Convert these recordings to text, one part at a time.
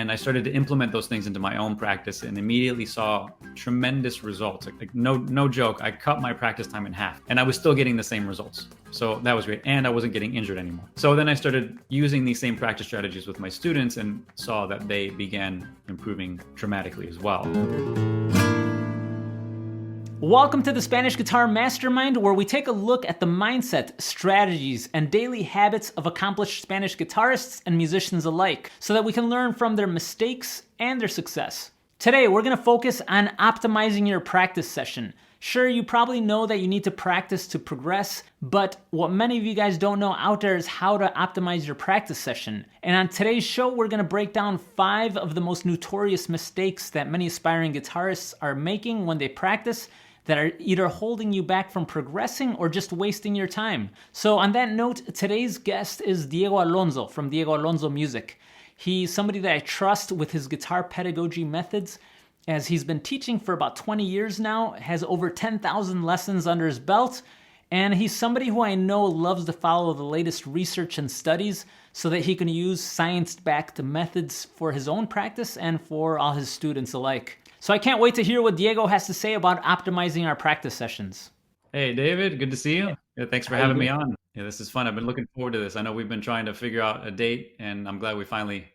And I started to implement those things into my own practice and immediately saw tremendous results. Like no joke, I cut my practice time in half and I was still getting the same results. So that was great. And I wasn't getting injured anymore. So then I started using these same practice strategies with my students and saw that they began improving dramatically as well. Welcome to the Spanish Guitar Mastermind, where we take a look at the mindset, strategies, and daily habits of accomplished Spanish guitarists and musicians alike, so that we can learn from their mistakes and their success. Today, we're going to focus on optimizing your practice session. Sure, you probably know that you need to practice to progress, but what many of you guys don't know out there is how to optimize your practice session. And on today's show, we're going to break down 5 of the most notorious mistakes that many aspiring guitarists are making when they practice, that are either holding you back from progressing or just wasting your time. So on that note, today's guest is Diego Alonso from Diego Alonso Music. He's somebody that I trust with his guitar pedagogy methods, as he's been teaching for about 20 years now, has over 10,000 lessons under his belt, and he's somebody who I know loves to follow the latest research and studies so that he can use science-backed methods for his own practice and for all his students alike. So I can't wait to hear what Diego has to say about optimizing our practice sessions. Hey, David, good to see you. Yeah, thanks for having me on. Yeah, this is fun. I've been looking forward to this. I know we've been trying to figure out a date, and I'm glad we finally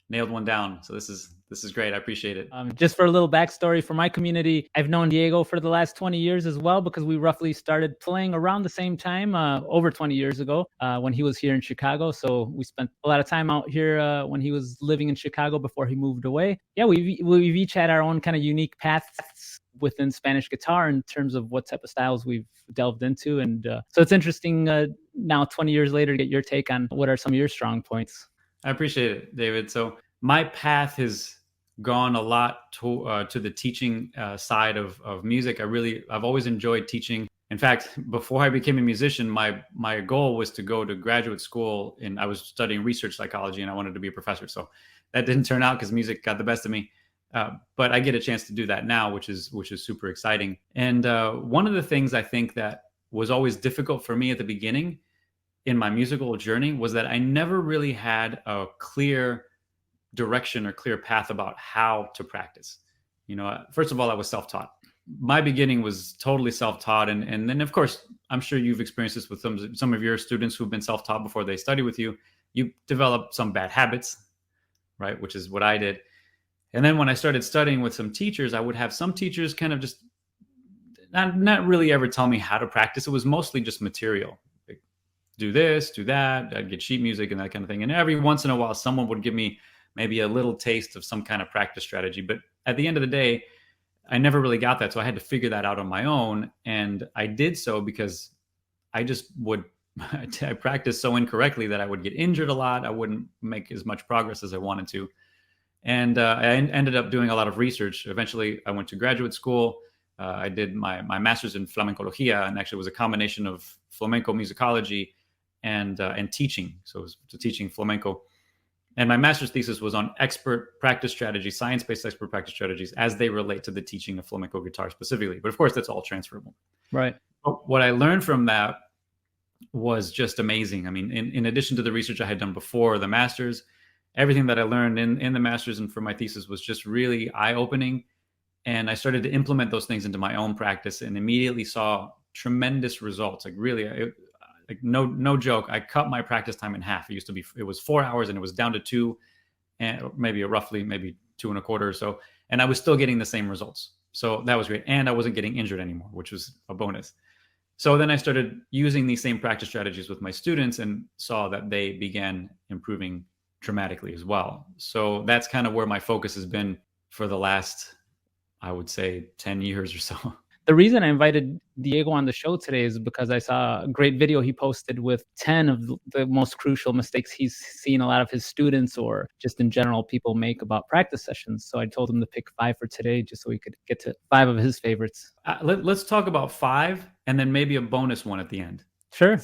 nailed one down. So this is great. I appreciate it. Just for a little backstory for my community, I've known Diego for the last 20 years as well, because we roughly started playing around the same time, over 20 years ago, when he was here in Chicago. So we spent a lot of time out here when he was living in Chicago before he moved away. Yeah, we've each had our own kind of unique paths within Spanish guitar in terms of what type of styles we've delved into. And so it's interesting now, 20 years later, to get your take on what are some of your strong points. I appreciate it, David. So my path has gone a lot to the teaching side of music. I've always enjoyed teaching. In fact, before I became a musician, my goal was to go to graduate school, and I was studying research psychology, and I wanted to be a professor. So that didn't turn out because music got the best of me. But I get a chance to do that now, which is super exciting. And one of the things I think that was always difficult for me at the beginning in my musical journey was that I never really had a clear direction or clear path about how to practice. First of all, I was self-taught. My beginning was totally self-taught. And then, of course, I'm sure you've experienced this with some of your students who've been self-taught before they study with you. You develop some bad habits, right? Which is what I did. And then when I started studying with some teachers, I would have some teachers kind of just not really ever tell me how to practice. It was mostly just material. Like, do this, do that. I'd get sheet music and that kind of thing. And every once in a while, someone would give me maybe a little taste of some kind of practice strategy. But at the end of the day, I never really got that. So I had to figure that out on my own. And I did so because I just I practiced so incorrectly that I would get injured a lot. I wouldn't make as much progress as I wanted to. And I ended up doing a lot of research. Eventually, I went to graduate school. I did my master's in flamencología, and actually was a combination of flamenco musicology and teaching. So it was teaching flamenco. And my master's thesis was on expert practice strategies, science-based expert practice strategies as they relate to the teaching of flamenco guitar specifically. But of course, that's all transferable. Right. But what I learned from that was just amazing. I mean, in addition to the research I had done before the master's, everything that I learned in the master's and for my thesis was just really eye-opening. And I started to implement those things into my own practice and immediately saw tremendous results. Like really, no joke, I cut my practice time in half. It was 4 hours and it was down to 2, and maybe 2.25 or so. And I was still getting the same results. So that was great. And I wasn't getting injured anymore, which was a bonus. So then I started using these same practice strategies with my students and saw that they began improving dramatically as well. So that's kind of where my focus has been for the last, I would say, 10 years or so. The reason I invited Diego on the show today is because I saw a great video he posted with 10 of the most crucial mistakes he's seen a lot of his students, or just in general people, make about practice sessions. So I told him to pick 5 for today, just so we could get to 5 of his favorites. Let's talk about 5 and then maybe a bonus one at the end. Sure.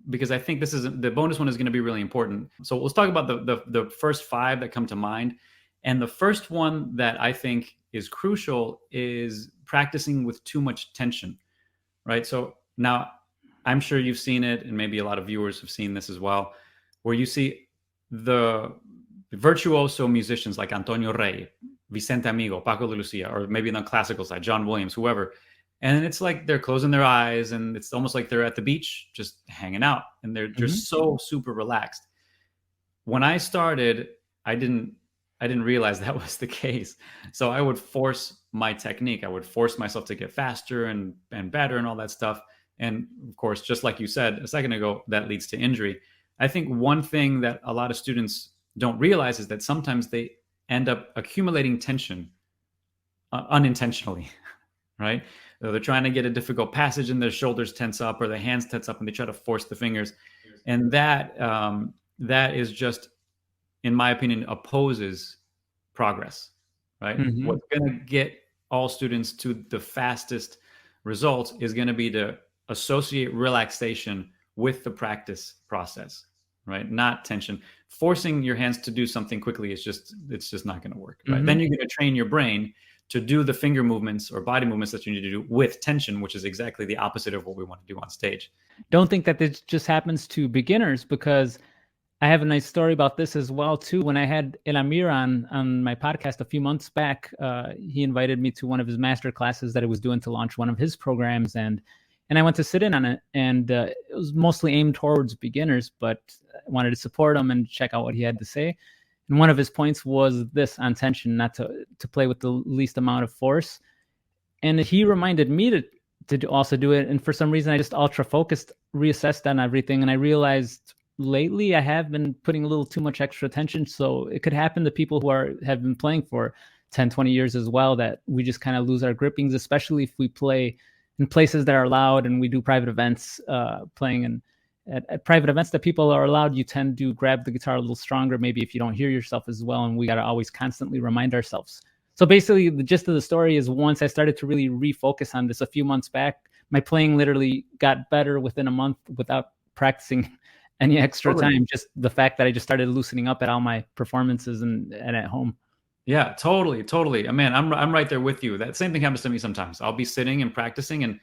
Because I think the bonus one is going to be really important. So let's talk about the first 5 that come to mind. And the first one that I think is crucial is practicing with too much tension, right? So now I'm sure you've seen it, and maybe a lot of viewers have seen this as well, where you see the virtuoso musicians like Antonio Rey, Vicente Amigo, Paco de Lucia, or maybe on the classical side, John Williams, whoever. And it's like they're closing their eyes and it's almost like they're at the beach just hanging out and they're just so super relaxed. When I started, I didn't realize that was the case. So I would force my technique. I would force myself to get faster and better and all that stuff. And of course, just like you said a second ago, that leads to injury. I think one thing that a lot of students don't realize is that sometimes they end up accumulating tension unintentionally, right? They're trying to get a difficult passage and their shoulders tense up or their hands tense up and they try to force the fingers. And that is just, in my opinion, opposes progress, right? What's going to get all students to the fastest results is going to be to associate relaxation with the practice process, right? Not tension. Forcing your hands to do something quickly it's just not going to work, right? Then you're going to train your brain to do the finger movements or body movements that you need to do with tension, which is exactly the opposite of what we want to do on stage. Don't think that this just happens to beginners, because I have a nice story about this as well too. When I had Elamir on my podcast a few months back, he invited me to one of his master classes that he was doing to launch one of his programs, and I went to sit in on it, and it was mostly aimed towards beginners, but I wanted to support him and check out what he had to say. And one of his points was this on tension, not to play with the least amount of force. And he reminded me to also do it. And for some reason, I just ultra focused, reassessed on everything. And I realized lately I have been putting a little too much extra attention. So it could happen to people who have been playing for 10, 20 years as well, that we just kind of lose our grippings, especially if we play in places that are loud and we do private events, playing at private events that people are allowed, you tend to grab the guitar a little stronger, maybe if you don't hear yourself as well. And we got to always constantly remind ourselves. So basically the gist of the story is, once I started to really refocus on this a few months back, my playing literally got better within a month without practicing any extra time. Just the fact that I just started loosening up at all my performances and at home. Yeah, totally. Man, I'm right there with you. That same thing happens to me sometimes. I'll be sitting and practicing and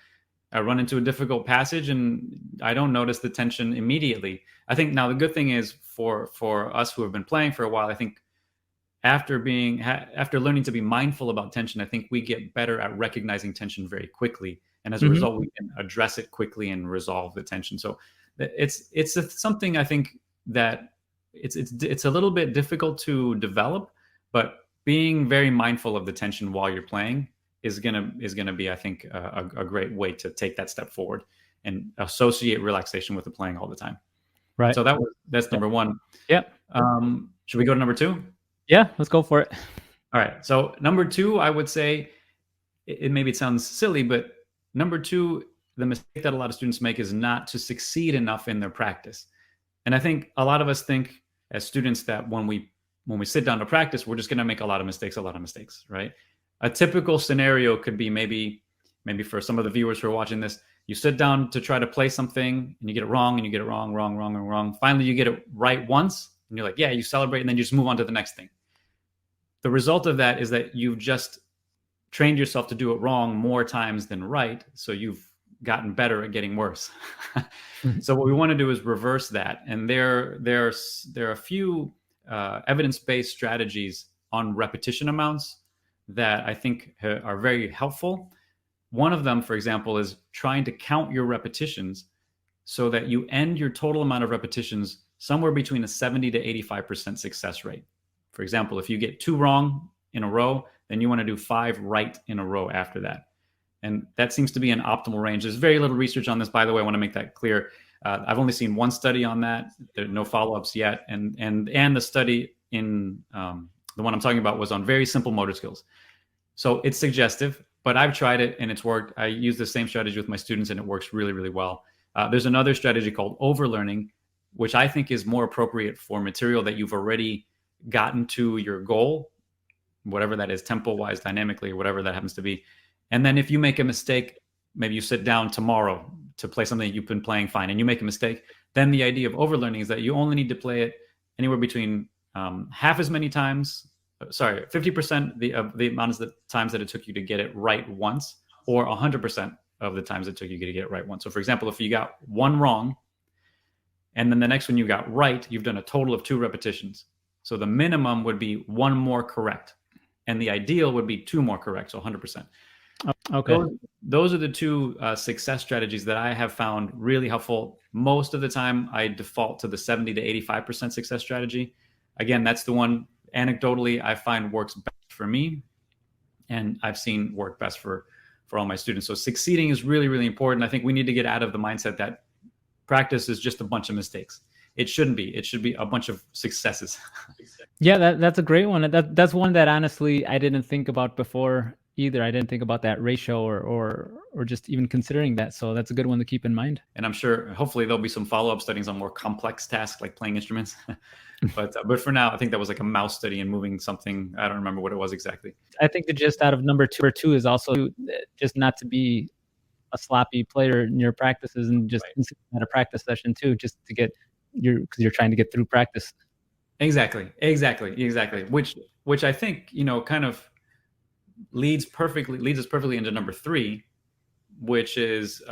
I run into a difficult passage and I don't notice the tension immediately. I think now the good thing is for us who have been playing for a while, I think after learning to be mindful about tension, I think we get better at recognizing tension very quickly. And as a result, we can address it quickly and resolve the tension. So it's something I think that it's a little bit difficult to develop, but being very mindful of the tension while you're playing is gonna be, I think, a great way to take that step forward and associate relaxation with the playing all the time. Right. So that's number one. Yep. Should we go to number two? Yeah, let's go for it. All right. So number two, I would say, maybe it sounds silly, but number two, the mistake that a lot of students make is not to succeed enough in their practice. And I think a lot of us think as students that when we sit down to practice, we're just going to make a lot of mistakes, right? A typical scenario could be maybe for some of the viewers who are watching this, you sit down to try to play something and you get it wrong and you get it wrong. Finally, you get it right once and you're like, yeah, you celebrate and then you just move on to the next thing. The result of that is that you've just trained yourself to do it wrong more times than right. So you've gotten better at getting worse. So what we want to do is reverse that. And there are a few evidence-based strategies on repetition amounts that I think are very helpful. One of them, for example, is trying to count your repetitions so that you end your total amount of repetitions somewhere between a 70 to 85% success rate. For example, if you get 2 wrong in a row, then you want to do 5 right in a row after that. And that seems to be an optimal range. There's very little research on this, by the way. I want to make that clear. I've only seen one study on that. There are no follow-ups yet. And the study in the one I'm talking about was on very simple motor skills. So it's suggestive, but I've tried it and it's worked. I use the same strategy with my students and it works really, really well. There's another strategy called overlearning, which I think is more appropriate for material that you've already gotten to your goal, whatever that is, tempo-wise, dynamically, or whatever that happens to be. And then if you make a mistake, maybe you sit down tomorrow to play something you've been playing fine and you make a mistake, then the idea of overlearning is that you only need to play it anywhere between half as many times, 50% of the amount of times that it took you to get it right once, or 100% of the times it took you to get it right once. So for example, if you got 1 wrong, and then the next one you got right, you've done a total of 2 repetitions. So the minimum would be one more correct, and the ideal would be two more correct, so 100%. Okay. Those are the two success strategies that I have found really helpful. Most of the time, I default to the 70 to 85% success strategy. Again, that's the one anecdotally I find works best for me, and I've seen work best for all my students. So succeeding is really, really important. I think we need to get out of the mindset that practice is just a bunch of mistakes. It shouldn't be. It should be a bunch of successes. Yeah, that's a great one. That's one that honestly I didn't think about before either. I didn't think about that ratio or just even considering that. So that's a good one to keep in mind. And I'm sure hopefully there'll be some follow-up studies on more complex tasks like playing instruments. But for now, I think that was like a mouse study and moving something. I don't remember what it was exactly. I think the gist out of number two is also just not to be a sloppy player in your practices and just at a practice session too, just to get because you're trying to get through practice. Exactly. Which I think, kind of leads us perfectly into number 3, which is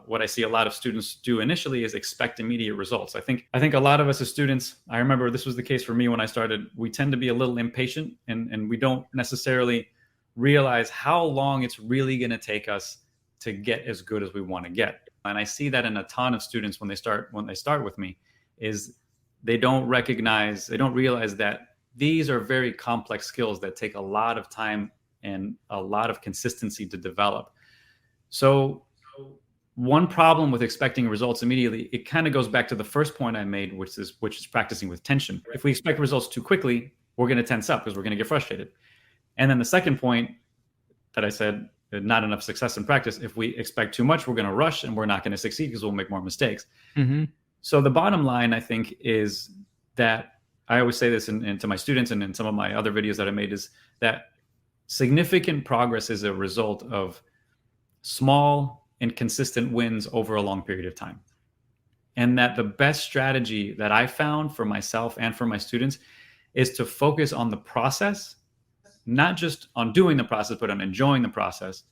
what I see a lot of students do initially is expect immediate results. I think a lot of us as students, I remember this was the case for me when I started, we tend to be a little impatient and we don't necessarily realize how long it's really going to take us to get as good as we want to get. And I see that in a ton of students when they start with me, is they don't realize that these are very complex skills that take a lot of time and a lot of consistency to develop. So one problem with expecting results immediately, it kind of goes back to the first point I made, which is practicing with tension. If we expect results too quickly, we're going to tense up because we're going to get frustrated. And then the second point that I said, not enough success in practice. If we expect too much, we're going to rush and we're not going to succeed because we'll make more mistakes. Mm-hmm. So the bottom line, I think, is that I always say this to my students and in some of my other videos that I made, is that significant progress is a result of small and consistent wins over a long period of time. And that the best strategy that I found for myself and for my students is to focus on the process, not just on doing the process, but on enjoying the process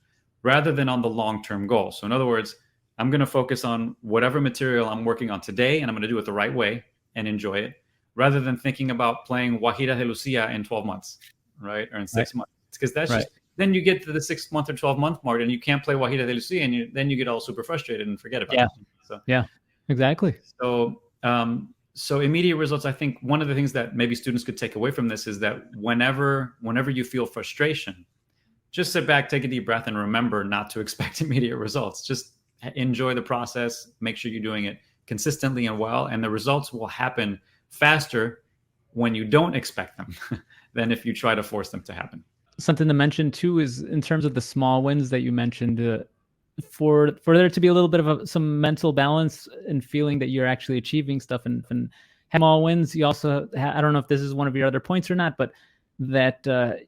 rather than on the long-term goal. So in other words, I'm going to focus on whatever material I'm working on today, and I'm going to do it the right way and enjoy it, rather than thinking about playing Guajira de Lucia in 12 months, right? Or in 6 months. Because that's just, then you get to the 6 month or 12 month mark and you can't play Guajira de Lucia, and then you get all super frustrated and forget about it. So, yeah, exactly. So immediate results, I think one of the things that maybe students could take away from this is that whenever you feel frustration, just sit back, take a deep breath, and remember not to expect immediate results. Just enjoy the process, make sure you're doing it consistently and well, and the results will happen faster when you don't expect them than if you try to force them to happen. Something to mention too is in terms of the small wins that you mentioned, for there to be a little bit of some mental balance and feeling that you're actually achieving stuff and small wins. You also, I don't know if this is one of your other points or not, but that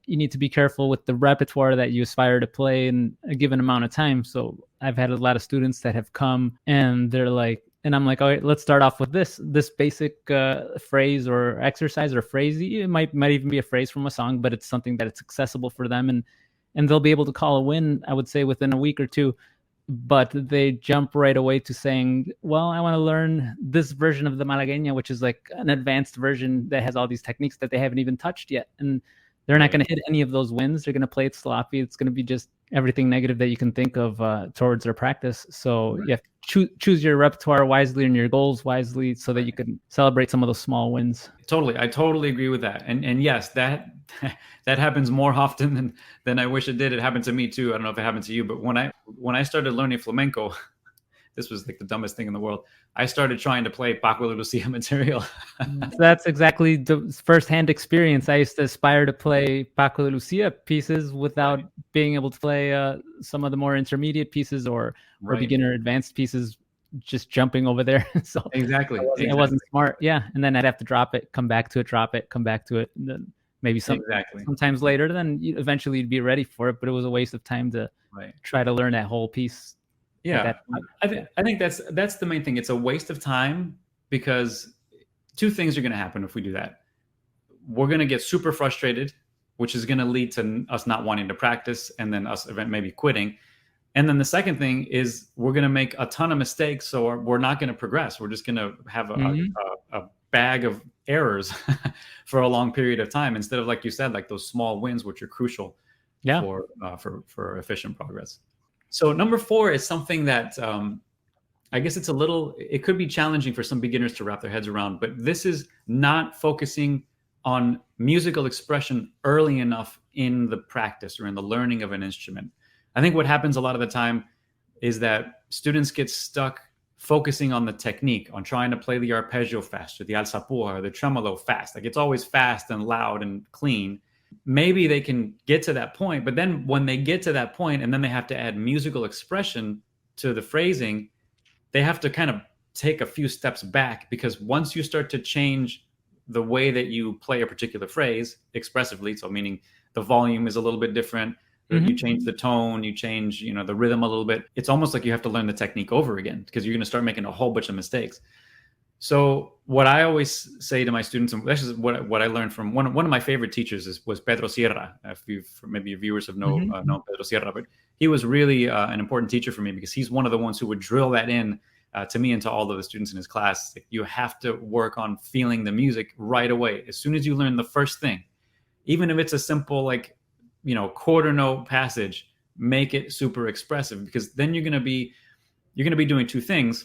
you need to be careful with the repertoire that you aspire to play in a given amount of time. So I've had a lot of students that have come and they're like, and I'm like, all right, let's start off with this basic phrase or exercise or phrase. It might even be a phrase from a song, but it's something that it's accessible for them, and they'll be able to call a win, I would say, within a week or two. But they jump right away to saying, well, I want to learn this version of the Malagueña, which is like an advanced version that has all these techniques that they haven't even touched yet. And they're not going to hit any of those wins. They're going to play it sloppy. It's going to be just everything negative that you can think of towards their practice. So you have to choose your repertoire wisely and your goals wisely so that you can celebrate some of those small wins. Totally. I totally agree with that. And yes, that happens more often than I wish it did. It happened to me too. I don't know if it happened to you, but when I started learning flamenco, this was like the dumbest thing in the world. I started trying to play Paco de Lucia material. That's exactly the firsthand experience. I used to aspire to play Paco de Lucia pieces without being able to play some of the more intermediate pieces or beginner advanced pieces, just jumping over there. So exactly. It wasn't smart. Yeah. And then I'd have to drop it, come back to it, drop it, come back to it. And then maybe sometimes later, then eventually you'd be ready for it. But it was a waste of time to try to learn that whole piece. Yeah, I think that's the main thing. It's a waste of time because two things are going to happen if we do that. We're going to get super frustrated, which is going to lead to us not wanting to practice and then us maybe quitting. And then the second thing is we're going to make a ton of mistakes, so we're not going to progress. We're just going to have bag of errors for a long period of time, instead of, like you said, like those small wins, which are crucial Yeah. for efficient progress. So number 4 is something that I guess it could be challenging for some beginners to wrap their heads around, but this is not focusing on musical expression early enough in the practice or in the learning of an instrument. I think what happens a lot of the time is that students get stuck focusing on the technique, on trying to play the arpeggio fast, or the alzapua, or the tremolo fast. Like, it's always fast and loud and clean. Maybe they can get to that point, but then when they get to that point and then they have to add musical expression to the phrasing, they have to kind of take a few steps back, because once you start to change the way that you play a particular phrase expressively, so meaning the volume is a little bit different, you change the tone, you change, the rhythm a little bit, it's almost like you have to learn the technique over again, because you're going to start making a whole bunch of mistakes. So what I always say to my students, and this is what I learned from one of my favorite teachers was Pedro Sierra. If maybe your viewers have known Pedro Sierra, but he was really an important teacher for me, because he's one of the ones who would drill that in to me and to all of the students in his class. Like, you have to work on feeling the music right away. As soon as you learn the first thing, even if it's a simple, like, quarter note passage, make it super expressive, because then you're going to be doing two things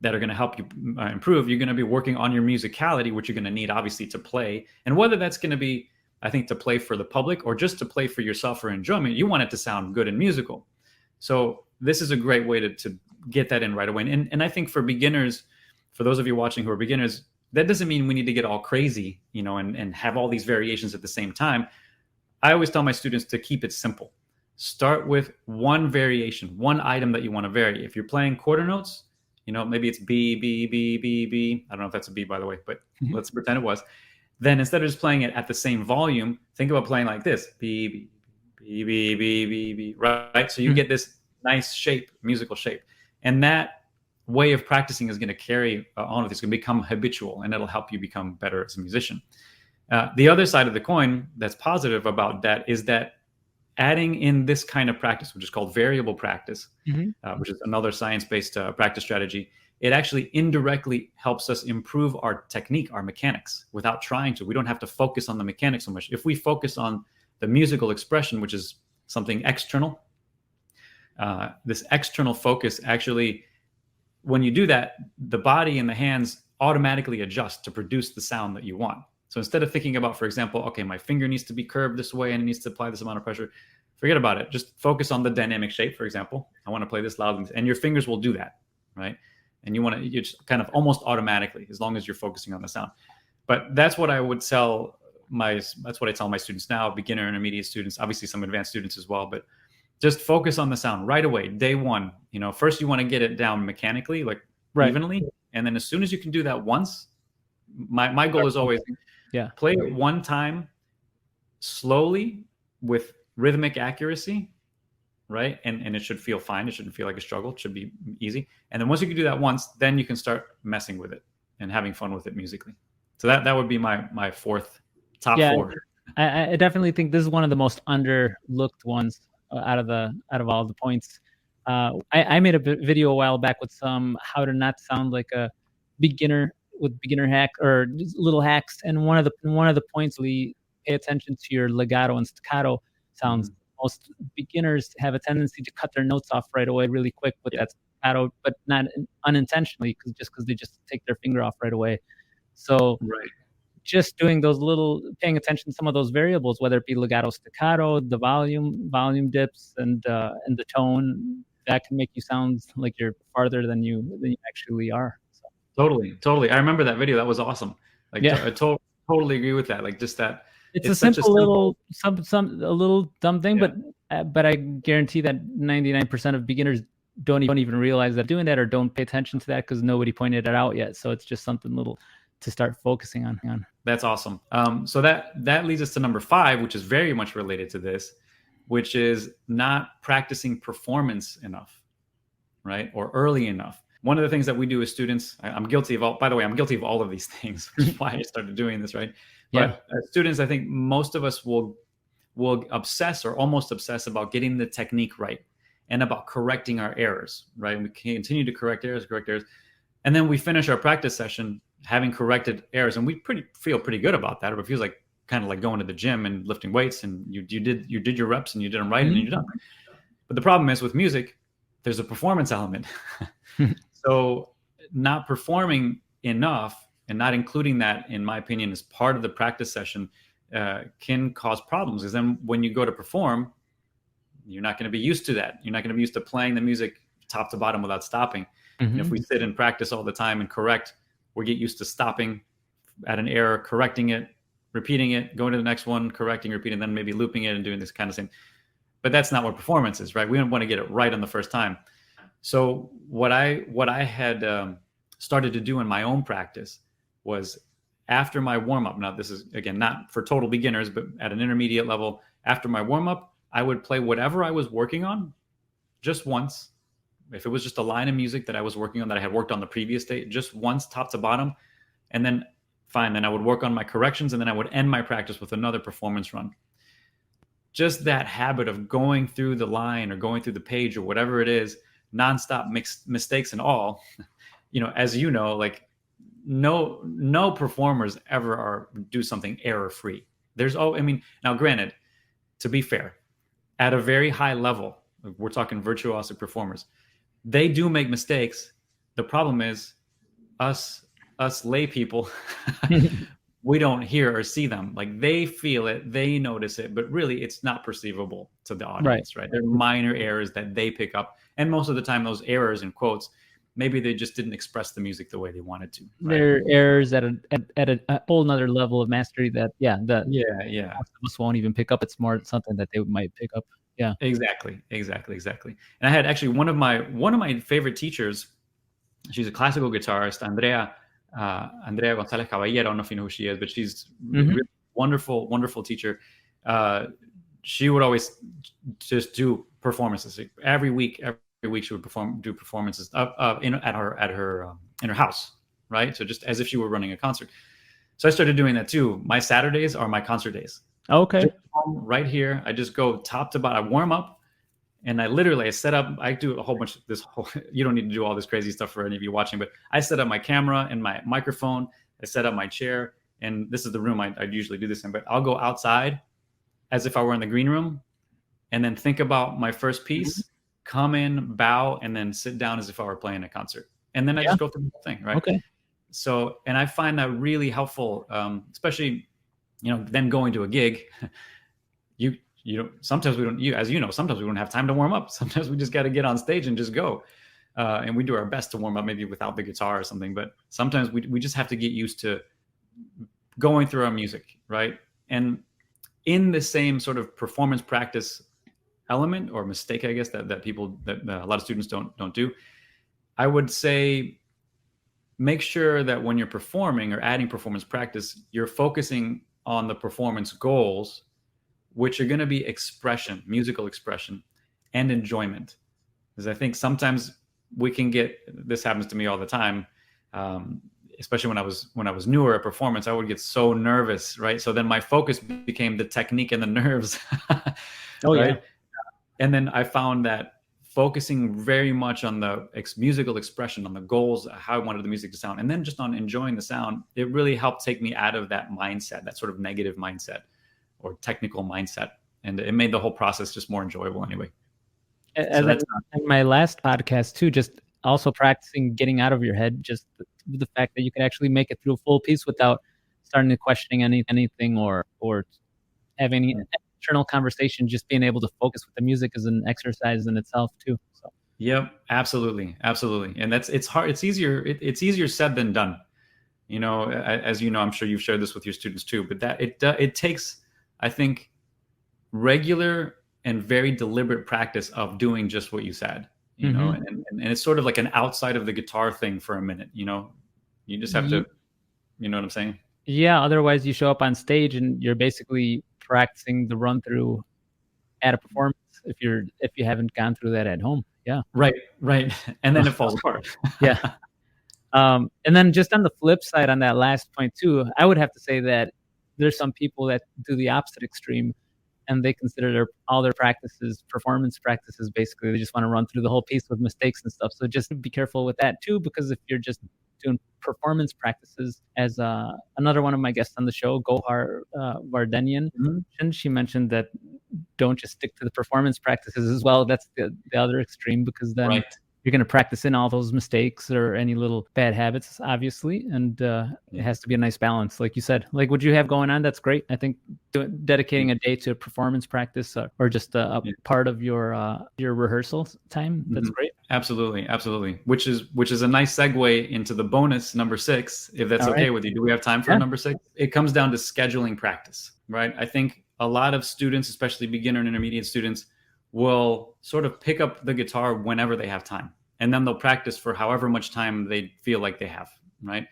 that are going to help you improve. You're going to be working on your musicality, which you're going to need, obviously, to play. And whether that's going to be, I think, to play for the public or just to play for yourself for enjoyment, you want it to sound good and musical. So this is a great way to get that in right away. And I think for beginners, for those of you watching who are beginners, that doesn't mean we need to get all crazy, and have all these variations at the same time. I always tell my students to keep it simple. Start with one variation, one item that you want to vary. If you're playing quarter notes, maybe it's B, B, B, B, B. I don't know if that's a B, by the way, but let's pretend it was. Then instead of just playing it at the same volume, think about playing like this: B, B, B, B, B, B, B, right? So you get this nice shape, musical shape. And that way of practicing is going to carry on with this. It's going to become habitual, and it'll help you become better as a musician. The other side of the coin that's positive about that is that adding in this kind of practice, which is called variable practice, which is another science-based practice strategy, it actually indirectly helps us improve our technique, our mechanics, without trying to. We don't have to focus on the mechanics so much. If we focus on the musical expression, which is something external, this external focus actually, when you do that, the body and the hands automatically adjust to produce the sound that you want. So instead of thinking about, for example, okay, my finger needs to be curved this way and it needs to apply this amount of pressure, forget about it. Just focus on the dynamic shape. For example, I want to play this loud, and your fingers will do that, right? And you just kind of almost automatically, as long as you're focusing on the sound. But that's what I would tell my students now, beginner, intermediate students, obviously some advanced students as well, but just focus on the sound right away. Day one, first you want to get it down mechanically, like evenly. And then as soon as you can do that once, my goal is always play it one time slowly with rhythmic accuracy, right? And it should feel fine. It shouldn't feel like a struggle. It should be easy. And then once you can do that once, then you can start messing with it and having fun with it musically. So that would be my top 4. I definitely think this is one of the most underlooked ones out of all the points. I made a video a while back with some how to not sound like a beginner with beginner hack or little hacks, and one of the points, we pay attention to your legato and staccato sounds. Most beginners have a tendency to cut their notes off right away really quick with that staccato, but not unintentionally, because they just take their finger off right away. So just doing those paying attention to some of those variables, whether it be legato, staccato, the volume dips, and the tone, that can make you sound like you're farther than you actually are. So. Totally. I remember that video. That was awesome. I totally agree with that. Like, just that. It's a simple little a little dumb thing, but I guarantee that 99% of beginners don't even realize that doing that, or don't pay attention to that because nobody pointed it out yet. So it's just something little to start focusing on. That's awesome. So that leads us to number 5, which is very much related to this, which is not practicing performance enough, right? Or early enough. One of the things that we do as students, I'm guilty of all of these things, which is why I started doing this, right? But as students, I think most of us will obsess or almost obsess about getting the technique right and about correcting our errors, right? We continue to correct errors. And then we finish our practice session having corrected errors, and we feel pretty good about that. It feels like kind of like going to the gym and lifting weights, and you did your reps and you did them right, and you're done. But the problem is with music, there's a performance element. So not performing enough and not including that, in my opinion, as part of the practice session can cause problems. Because then when you go to perform, you're not going to be used to that. You're not going to be used to playing the music top to bottom without stopping. And if we sit and practice all the time and correct, we get used to stopping at an error, correcting it, repeating it, going to the next one, correcting, repeating, then maybe looping it and doing this kind of thing. But that's not what performance is, right? We don't want to get it right on the first time. So what I had started to do in my own practice was, after my warm-up, now this is, again, not for total beginners, but at an intermediate level, after my warm-up, I would play whatever I was working on just once. If it was just a line of music that I was working on that I had worked on the previous day, just once, top to bottom, and then fine, then I would work on my corrections, and then I would end my practice with another performance run. Just that habit of going through the line or going through the page or whatever it is, nonstop, mistakes and all, as you know, like no performers ever do something error free. Now granted, to be fair, at a very high level, we're talking virtuosic performers, they do make mistakes. The problem is us lay people, we don't hear or see them. Like, they feel it, they notice it, but really it's not perceivable to the audience, right? They're minor errors that they pick up. And most of the time, those errors, in quotes, maybe they just didn't express the music the way they wanted to. Right? They're errors at a whole nother level of mastery that most of us won't even pick up. It's more something that they might pick up. Yeah, exactly. And I had actually one of my favorite teachers. She's a classical guitarist, Andrea Gonzalez Caballero. I don't know if you know who she is, but she's a really wonderful teacher. She would always just do performances every week. Every week she would do performances in her house, right? So just as if she were running a concert. So I started doing that too. My Saturdays are my concert days. Okay. Just right here, I just go top to bottom. I warm up, and I set up. I do a whole bunch of this. You don't need to do all this crazy stuff for any of you watching, but I set up my camera and my microphone. I set up my chair, and this is the room I'd usually do this in. But I'll go outside as if I were in the green room, and then think about my first piece, come in, bow, and then sit down as if I were playing a concert. And then I just go through the whole thing, right? Okay. So, and I find that really helpful, especially, then going to a gig. Sometimes we don't, as you know, sometimes we don't have time to warm up. Sometimes we just got to get on stage and just go. And we do our best to warm up, maybe without the guitar or something. But sometimes we just have to get used to going through our music, right? And in the same sort of performance practice element or mistake, I guess, that a lot of students don't do, I would say, make sure that when you're performing or adding performance practice, you're focusing on the performance goals, which are going to be expression, musical expression, and enjoyment. Because I think sometimes this happens to me all the time, especially when I was newer at performance, I would get so nervous, right? So then my focus became the technique and the nerves. Right? Yeah. And then I found that focusing very much on the musical expression, on the goals, how I wanted the music to sound, and then just on enjoying the sound, it really helped take me out of that mindset, that sort of negative mindset or technical mindset. And it made the whole process just more enjoyable anyway. And in my last podcast too, just also practicing getting out of your head, just the fact that you can actually make it through a full piece without starting to questioning anything or having any internal conversation. Just being able to focus with the music is an exercise in itself too. So. Yep, absolutely. And it's hard. It's easier said than done. As you know, I'm sure you've shared this with your students too. But that it takes, I think, regular and very deliberate practice of doing just what you said. You know, and it's sort of like an outside of the guitar thing for a minute. You just have to. You know what I'm saying? Yeah. Otherwise, you show up on stage and you're basically practicing the run through at a performance if you haven't gone through that at home. Yeah. Right. And then it falls apart. Yeah. And then just on the flip side, on that last point too, I would have to say that there's some people that do the opposite extreme, and they consider all their practices performance practices. Basically, they just want to run through the whole piece with mistakes and stuff. So just be careful with that too, because if you're just doing performance practices. As another one of my guests on the show, Gohar Vardenian, and she mentioned that don't just stick to the performance practices as well. That's the other extreme, because then you're going to practice in all those mistakes or any little bad habits, obviously. And it has to be a nice balance. Like you said, like what you have going on, that's great. I think dedicating a day to performance practice or just a part of your rehearsal time, that's great. Absolutely. Absolutely. Which is a nice segue into the bonus number 6, if that's okay with you. Do we have time for number 6? It comes down to scheduling practice, right? I think a lot of students, especially beginner and intermediate students, will sort of pick up the guitar whenever they have time. And then they'll practice for however much time they feel like they have, right?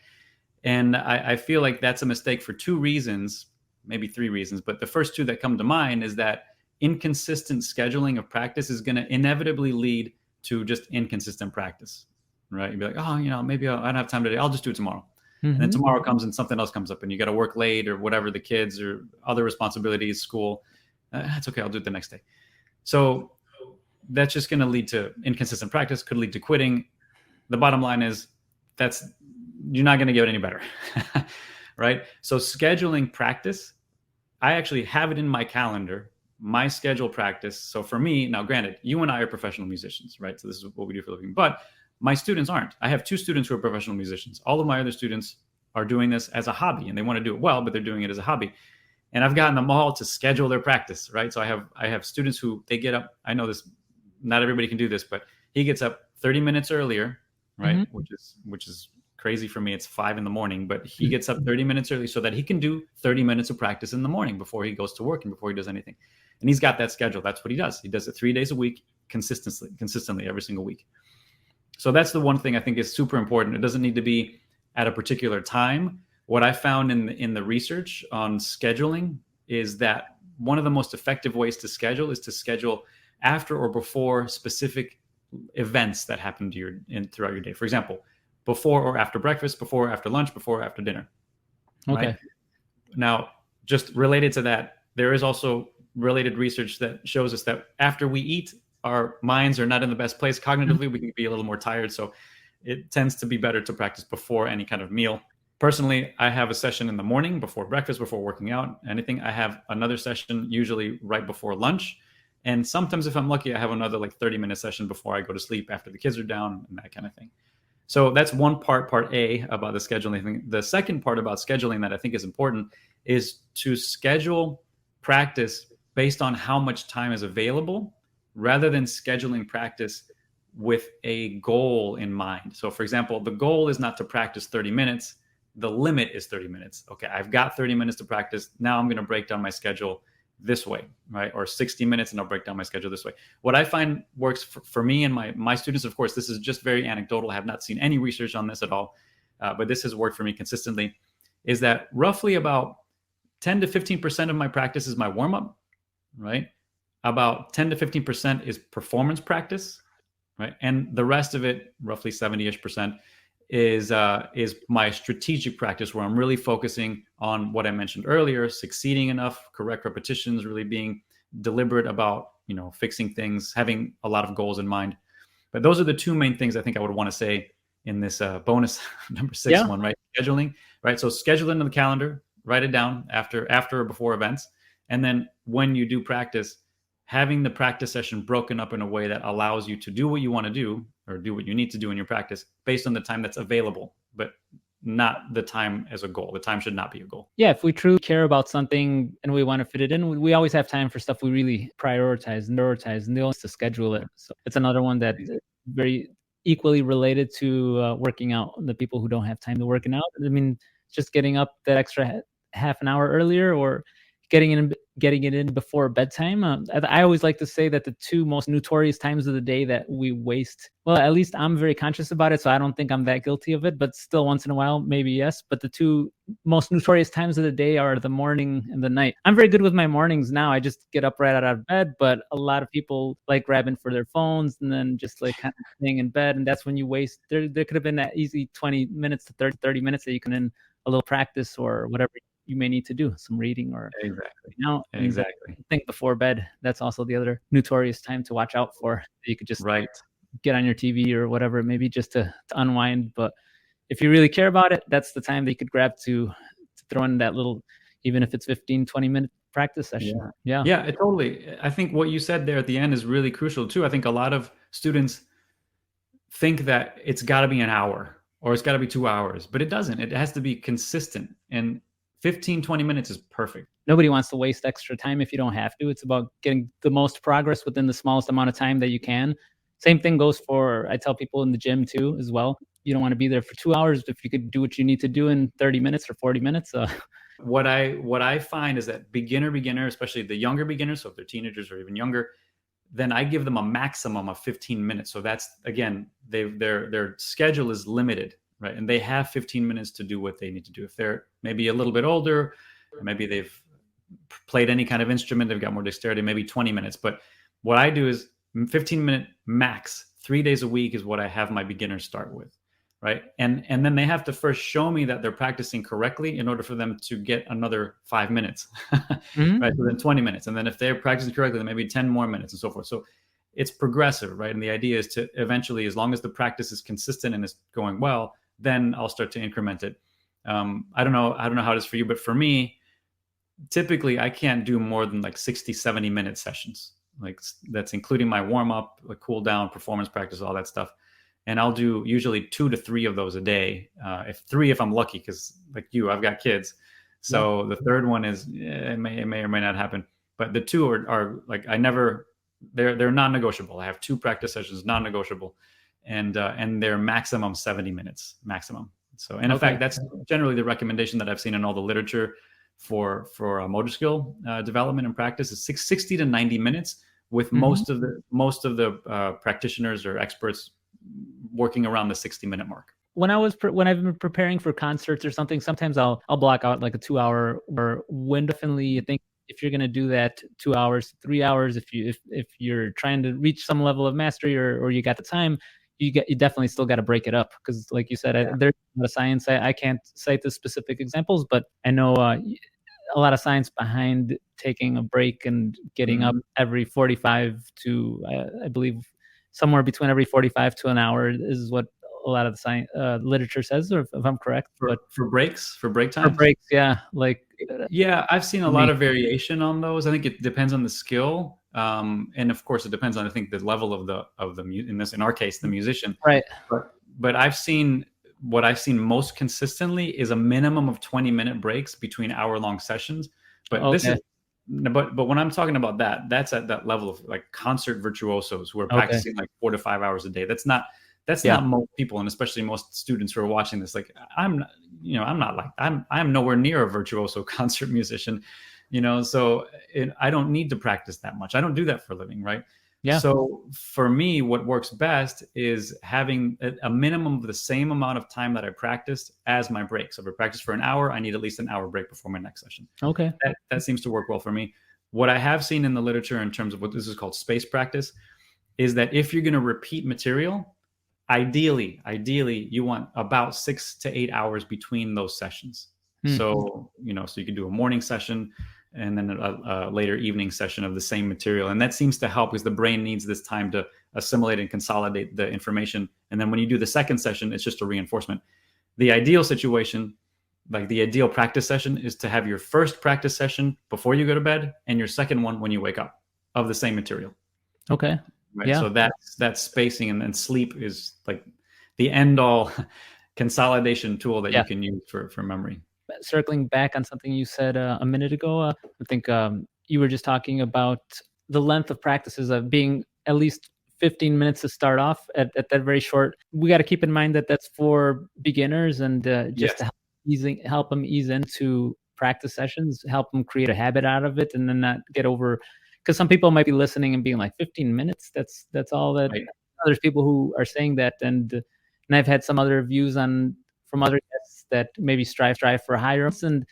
And I feel like that's a mistake for 2 reasons, maybe 3 reasons. But the first 2 that come to mind is that inconsistent scheduling of practice is going to inevitably lead to just inconsistent practice, right? You'd be like, oh, maybe I don't have time today. I'll just do it tomorrow. And then tomorrow comes and something else comes up and you got to work late or whatever, the kids or other responsibilities, school. It's okay. I'll do it the next day. So that's just going to lead to inconsistent practice, could lead to quitting. The bottom line is you're not going to get any better, right? So scheduling practice, I actually have it in my calendar, my schedule practice. So for me, now granted, you and I are professional musicians, right? So this is what we do for a living, but my students aren't. I have 2 students who are professional musicians. All of my other students are doing this as a hobby and they want to do it well, but they're doing it as a hobby. And I've gotten them all to schedule their practice, right? So I have students who they get up. I know this, not everybody can do this, but he gets up 30 minutes earlier, right? Which is crazy for me. It's 5 a.m, but he gets up 30 minutes early so that he can do 30 minutes of practice in the morning before he goes to work and before he does anything. And he's got that schedule. That's what he does. He does it 3 days a week, consistently every single week. So that's the one thing I think is super important. It doesn't need to be at a particular time. What I found in the research on scheduling is that one of the most effective ways to schedule is to schedule after or before specific events that happen to throughout your day. For example, before or after breakfast, before or after lunch, before or after dinner. Okay. Right? Now, just related to that, there is also related research that shows us that after we eat, our minds are not in the best place. Cognitively, we can be a little more tired. So it tends to be better to practice before any kind of meal. Personally, I have a session in the morning before breakfast, before working out, anything. I have another session usually right before lunch. And sometimes if I'm lucky, I have another 30-minute session before I go to sleep after the kids are down and that kind of thing. So that's one part A about the scheduling thing. The second part about scheduling that I think is important is to schedule practice based on how much time is available rather than scheduling practice with a goal in mind. So for example, the goal is not to practice 30 minutes. The limit is 30 minutes. Okay, I've got 30 minutes to practice. Now I'm going to break down my schedule this way, right? Or 60 minutes and I'll break down my schedule this way. What I find works for me and my students, of course, this is just very anecdotal. I have not seen any research on this at all, but this has worked for me consistently, is that roughly about 10 to 15% of my practice is my warm-up, right? About 10 to 15% is performance practice, right? And the rest of it, roughly 70-ish%, is my strategic practice, where I'm really focusing on what I mentioned earlier, succeeding enough, correct repetitions, really being deliberate about, fixing things, having a lot of goals in mind. But those are the 2 main things I think I would want to say in this bonus number 6 one, right? Scheduling, right? So schedule it in the calendar, write it down after or before events. And then when you do practice, having the practice session broken up in a way that allows you to do what you want to do or do what you need to do in your practice based on the time that's available, but not the time as a goal. The time should not be a goal. Yeah, if we truly care about something and we want to fit it in, we always have time for stuff we really prioritize and the only to schedule it. So it's another one that very equally related to working out. The people who don't have time to working out, I mean, just getting up that extra half an hour earlier or getting it in before bedtime. I always like to say that the 2 most notorious times of the day that we waste, well, at least I'm very conscious about it, so I don't think I'm that guilty of it, but still once in a while, maybe yes. But the 2 most notorious times of the day are the morning and the night. I'm very good with my mornings now. I just get up right out of bed, but a lot of people like grabbing for their phones and then just kind of staying in bed. And that's when you waste, there could have been that easy 20 minutes to 30 minutes that you can in a little practice or whatever you may need to do, some reading or exactly. I think before bed, that's also the other notorious time to watch out for. You could just get on your TV or whatever, maybe just to unwind. But if you really care about it, that's the time that you could grab to throw in that little, even if it's 15, 20-minute practice session. Yeah, totally. I think what you said there at the end is really crucial too. I think a lot of students think that it's got to be an hour or it's got to be 2 hours, but it doesn't. It has to be consistent, and 15, 20 minutes is perfect. Nobody wants to waste extra time if you don't have to. It's about getting the most progress within the smallest amount of time that you can. Same thing goes for, I tell people in the gym too, as well. You don't want to be there for 2 hours if you could do what you need to do in 30 minutes or 40 minutes. What I find is that beginner, especially the younger beginners, so if they're teenagers or even younger, then I give them a maximum of 15 minutes. So that's, again, their schedule is limited, right? And they have 15 minutes to do what they need to do. If they're maybe a little bit older, or maybe they've played any kind of instrument, they've got more dexterity, maybe 20 minutes. But what I do is 15-minute max, 3 days a week is what I have my beginners start with, right? And then they have to first show me that they're practicing correctly in order for them to get another 5 minutes, right? So then 20 minutes. And then if they're practicing correctly, then maybe 10 more minutes and so forth. So it's progressive, right? And the idea is to eventually, as long as the practice is consistent and it's going well, then I'll start to increment it. I don't know how it is for you, but for me, typically I can't do more than like 60, 70-minute sessions. Like that's including my warm up, like cool down, performance practice, all that stuff. And I'll do usually 2 to 3 of those a day. If I'm lucky, because like you, I've got kids. So the third one is, it may or may not happen. But the two are like, they're non-negotiable. I have 2 practice sessions, non-negotiable. And they're maximum 70 minutes, maximum. So, and in fact, that's generally the recommendation that I've seen in all the literature for motor skill development and practice is 60 to 90 minutes, with most of the practitioners or experts working around the 60-minute mark. When I've been preparing for concerts or something, sometimes I'll block out like a 2-hour or when. Definitely, I think if you're going to do that 2 hours, 3 hours, if you're trying to reach some level of mastery or you got the time, you definitely still got to break it up, because like you said, there's a lot of science. I can't cite the specific examples, but I know a lot of science behind taking a break and getting up every 45 to I believe somewhere between every 45 to an hour is what a lot of the science literature says, or if I'm correct. But for break time? For breaks, yeah. I've seen a lot of variation on those. I think it depends on the skill. And of course it depends on, I think, the level of in our case, the musician. Right. But what I've seen most consistently is a minimum of 20-minute breaks between hour-long sessions. But but when I'm talking about that's at that level of like concert virtuosos who are practicing like 4 to 5 hours a day. That's not most people, and especially most students who are watching this. Like I'm nowhere near a virtuoso concert musician, so I don't need to practice that much. I don't do that for a living, right? Yeah. So for me, what works best is having a minimum of the same amount of time that I practiced as my break. So if I practice for an hour, I need at least an hour break before my next session. Okay. That seems to work well for me. What I have seen in the literature in terms of what this is called space practice is that if you're going to repeat material, ideally you want about 6 to 8 hours between those sessions. So you can do a morning session and then a later evening session of the same material. And that seems to help because the brain needs this time to assimilate and consolidate the information. And then when you do the second session, it's just a reinforcement. The ideal situation, like the ideal practice session, is to have your first practice session before you go to bed and your second one when you wake up of the same material. Okay. Right. Yeah. So that's spacing, and then sleep is like the end all consolidation tool that you can use for memory. Circling back on something you said a minute ago, I think you were just talking about the length of practices of being at least 15 minutes to start off at that very short. We got to keep in mind that that's for beginners, and just to help them ease into practice sessions, help them create a habit out of it, and then not get over. Because some people might be listening and being like, 15 minutes, that's all that. Right. There's people who are saying that, and I've had some other views from other guests that maybe strive for higher. And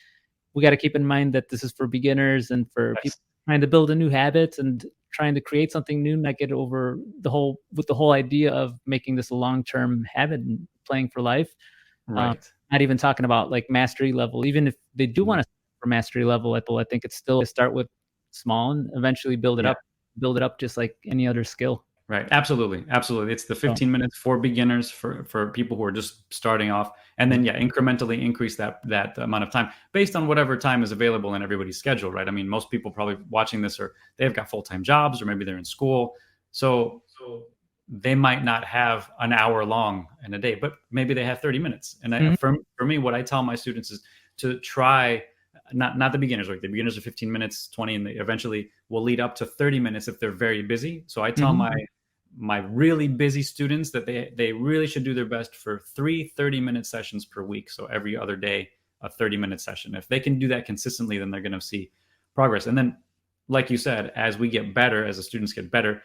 we got to keep in mind that this is for beginners and for people trying to build a new habit and trying to create something new, not get over the whole idea of making this a long-term habit and playing for life. Right. Not even talking about like mastery level. Even if they do want to start for mastery level, I think it's still start with small and eventually build it up just like any other skill. Right. Absolutely. Absolutely. It's the So, 15 minutes for beginners, for people who are just starting off. And then, yeah, incrementally increase that amount of time based on whatever time is available in everybody's schedule, right? I mean, most people probably watching this are, they've got full-time jobs, or maybe they're in school. So they might not have an hour long in a day, but maybe they have 30 minutes. And for me, what I tell my students is to try, not the beginners, like the beginners are 15 minutes, 20, and they eventually will lead up to 30 minutes if they're very busy. So I tell my really busy students that they really should do their best for 30-minute sessions per week. So every other day, a 30-minute session. If they can do that consistently, then they're going to see progress. And then, like you said, as we get better, as the students get better,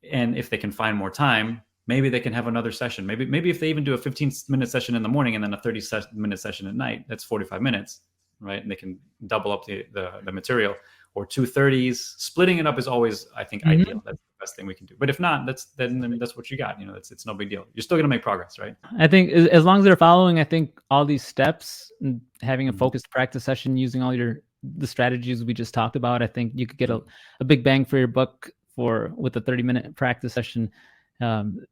and if they can find more time, maybe they can have another session. Maybe if they even do a 15-minute session in the morning and then a 30-minute session at night, that's 45 minutes, right? And they can double up the material. Or 2:30s. Splitting it up is always, I think, ideal. That's the best thing we can do. But if not, then that's what you got. You know, it's no big deal. You're still going to make progress, right? I think as long as they're following, I think all these steps, and having a focused practice session, using all the strategies we just talked about, I think you could get a big bang for your buck with a 30-minute practice session.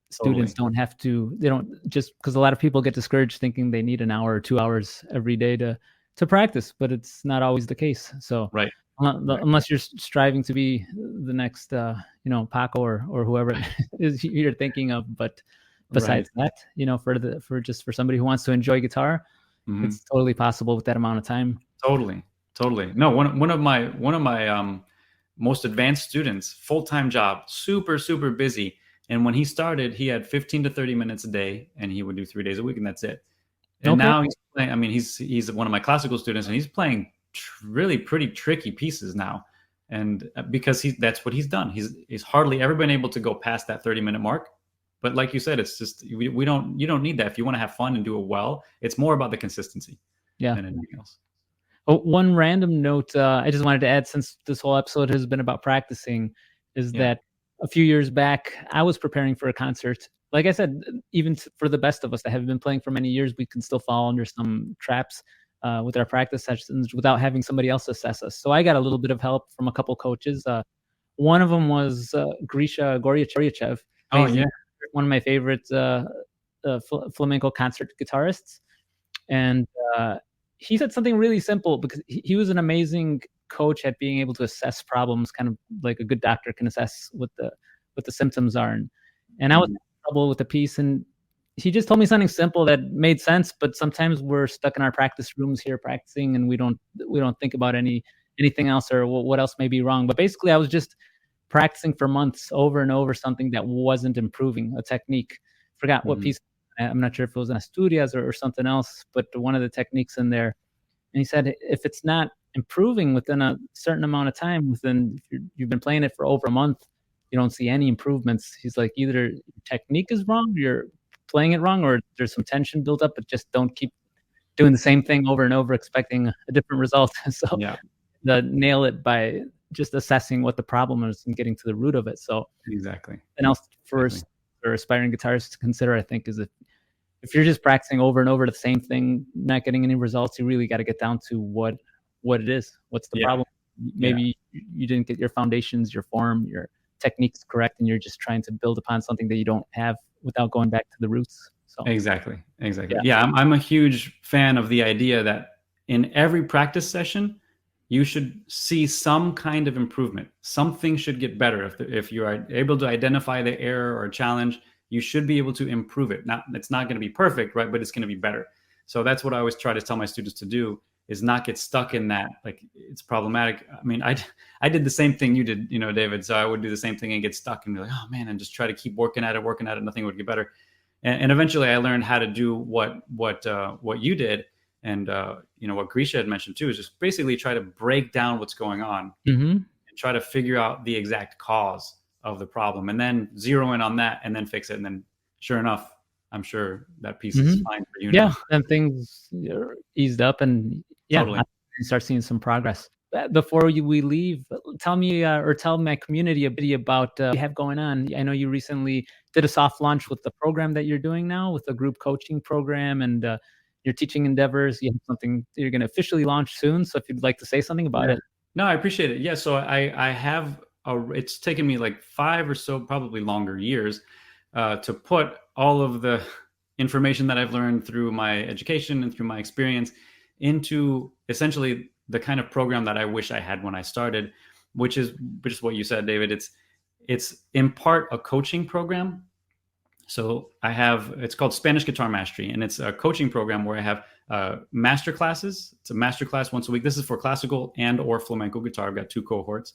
Students don't have to, they don't, just because a lot of people get discouraged thinking they need an hour or 2 hours every day to practice, but it's not always the case. So right. Unless you're striving to be the next, Paco or whoever it is you're thinking of. But besides that, for somebody who wants to enjoy guitar, it's totally possible with that amount of time. Totally. No, one of my most advanced students, full-time job, super, super busy. And when he started, he had 15 to 30 minutes a day, and he would do 3 days a week, and that's it. And now he's playing. I mean, he's one of my classical students, and he's playing really pretty tricky pieces now, and because that's what he's done. He's hardly ever been able to go past that 30-minute mark. But like you said, it's just you don't need that if you want to have fun and do it well. It's more about the consistency than anything else. Oh, one random note I just wanted to add, since this whole episode has been about practicing, is that a few years back I was preparing for a concert. Like I said, even for the best of us that have been playing for many years, we can still fall under some traps with our practice sessions without having somebody else assess us. So I got a little bit of help from a couple coaches. One of them was Grisha Goryachev. Oh, yeah. One of my favorite flamenco concert guitarists. And he said something really simple, because he was an amazing coach at being able to assess problems, kind of like a good doctor can assess what the symptoms are. And I was in trouble with the piece, and he just told me something simple that made sense. But sometimes we're stuck in our practice rooms here practicing, and we don't think about anything else or what else may be wrong. But basically, I was just practicing for months over and over something that wasn't improving, a technique. Forgot what piece. I'm not sure if it was an Asturias or something else, but one of the techniques in there. And he said, if it's not improving within a certain amount of time, you've been playing it for over a month, you don't see any improvements. He's like, either your technique is wrong, you're playing it wrong, or there's some tension built up, but just don't keep doing the same thing over and over expecting a different result. So nail it by just assessing what the problem is and getting to the root of it. So exactly. And else for aspiring guitarists to consider, I think, is if you're just practicing over and over the same thing, not getting any results, you really got to get down to what it is. What's the problem? Maybe you didn't get your foundations, your form, your techniques correct, and you're just trying to build upon something that you don't have without going back to the roots. So Exactly. Yeah, I'm a huge fan of the idea that in every practice session, you should see some kind of improvement. Something should get better. If you are able to identify the error or challenge, you should be able to improve it. It's not going to be perfect, right? But it's going to be better. So that's what I always try to tell my students to do, is not get stuck in that. Like, it's problematic. I mean, I did the same thing you did, David. So I would do the same thing and get stuck and be like, oh man, and just try to keep working at it. Nothing would get better. And eventually I learned how to do what you did. And, what Grisha had mentioned too, is just basically try to break down what's going on and try to figure out the exact cause of the problem, and then zero in on that and then fix it. And then sure enough, I'm sure that piece is fine for you now. Yeah, and things eased up, and Totally. you start seeing some progress. Before we leave, tell me or tell my community a bit about what you have going on. I know you recently did a soft launch with the program that you're doing now, with the group coaching program, and your teaching endeavors. You have something you're going to officially launch soon. So if you'd like to say something about it. No, I appreciate it. Yeah. So I have it's taken me like 5 or so, probably longer years, to put all of the information that I've learned through my education and through my experience into essentially the kind of program that I wish I had when I started, which is what you said, David. It's in part a coaching program. So it's called Spanish Guitar Mastery, and it's a coaching program where I have master classes. It's a master class once a week. This is for classical and or flamenco guitar. I've got 2 cohorts.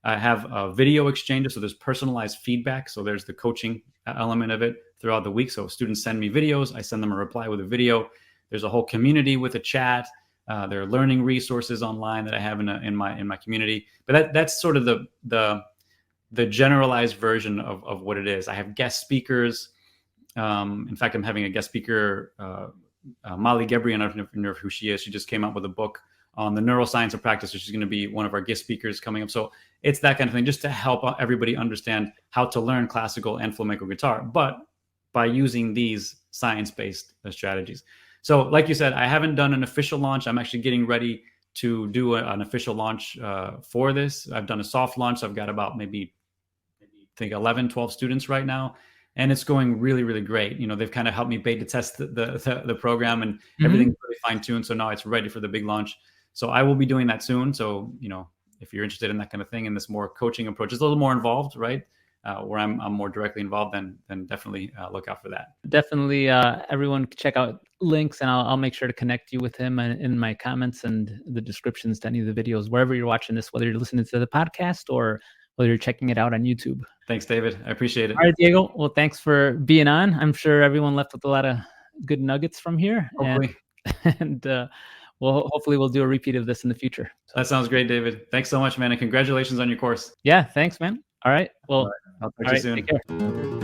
I have video exchanges, so there's personalized feedback. So there's the coaching element of it throughout the week. So students send me videos. I send them a reply with a video. There's a whole community with a chat. There are learning resources online that I have in my community. But that's sort of the generalized version of what it is. I have guest speakers. In fact, I'm having a guest speaker, Molly Gebrian. I don't know who she is. She just came out with a book on the neuroscience of practice, which is going to be one of our guest speakers coming up. So it's that kind of thing, just to help everybody understand how to learn classical and flamenco guitar, but by using these science-based strategies. So like you said, I haven't done an official launch. I'm actually getting ready to do an official launch for this. I've done a soft launch. So I've got about maybe I think 11, 12 students right now. And it's going really, really great. They've kind of helped me beta test the program, and everything's really fine-tuned. So now it's ready for the big launch. So I will be doing that soon. So, if you're interested in that kind of thing, and this more coaching approach, it's a little more involved, right? Where I'm more directly involved, then definitely look out for that. Definitely, everyone check out links, and I'll make sure to connect you with him in my comments and the descriptions to any of the videos, wherever you're watching this, whether you're listening to the podcast or whether you're checking it out on YouTube. Thanks, David. I appreciate it. All right, Diego. Well, thanks for being on. I'm sure everyone left with a lot of good nuggets from here. Hopefully. And hopefully we'll do a repeat of this in the future. So. That sounds great, David. Thanks so much, man. And congratulations on your course. Yeah, thanks, man. All right. Well, I'll talk to you soon. Take care.